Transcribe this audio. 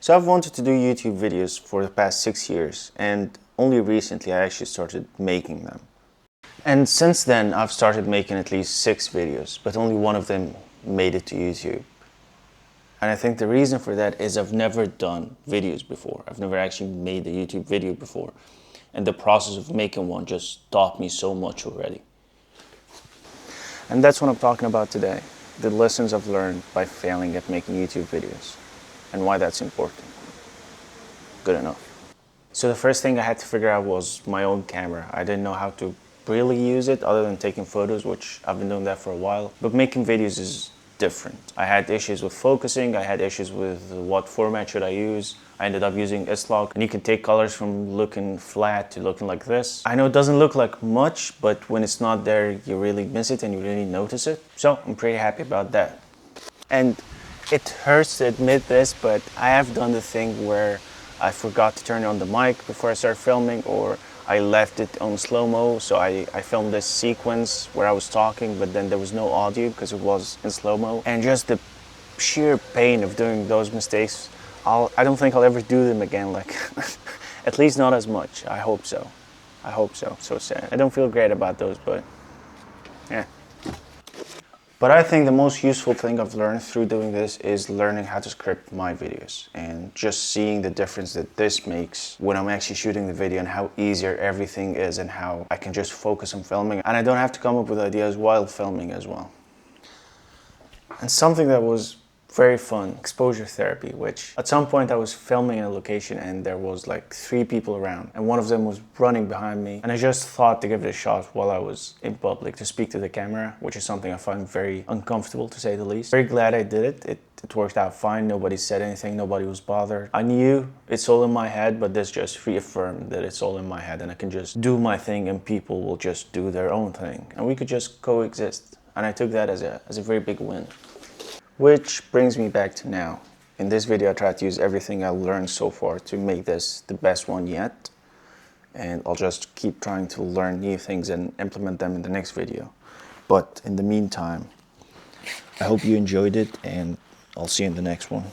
So I've wanted to do YouTube videos for the past 6 years, and only recently I actually started making them. And since then I've started making at least 6 videos, but only one of them made it to YouTube. And I think the reason for that is I've never done videos before. I've never actually made a YouTube video before. And the process of making one just taught me so much already. And that's what I'm talking about today. The lessons I've learned by failing at making YouTube videos. And why that's important. Good enough. So the first thing I had to figure out was my own camera. I didn't know how to really use it other than taking photos, which I've been doing that for a while. But making videos is different. I had issues with focusing, I had issues with what format should I use. I ended up using S-Log, and you can take colors from looking flat to looking like this. I know it doesn't look like much, but when it's not there, you really miss it and you really notice it. So I'm pretty happy about that. And it hurts to admit this, but I have done the thing where I forgot to turn on the mic before I started filming, or I left it on slow-mo, so I filmed this sequence where I was talking, but then there was no audio because it was in slow-mo. And just the sheer pain of doing those mistakes, I don't think I'll ever do them again, like, at least not as much. I hope so. I hope so. So sad. I don't feel great about those, but yeah. But I think the most useful thing I've learned through doing this is learning how to script my videos and just seeing the difference that this makes when I'm actually shooting the video and how easier everything is and how I can just focus on filming and I don't have to come up with ideas while filming as well. And something that was very fun, exposure therapy, which at some point I was filming in a location and there was like 3 people around and one of them was running behind me, and I just thought to give it a shot while I was in public to speak to the camera, which is something I find very uncomfortable, to say the least. Very glad I did it. It worked out fine. Nobody said anything, nobody was bothered. I knew it's all in my head, but this just reaffirmed that it's all in my head and I can just do my thing and people will just do their own thing and we could just coexist. And I took that as a very big win. Which brings me back to now. In this video I tried to use everything I learned so far to make this the best one yet. And I'll just keep trying to learn new things and implement them in the next video. But in the meantime, I hope you enjoyed it and I'll see you in the next one.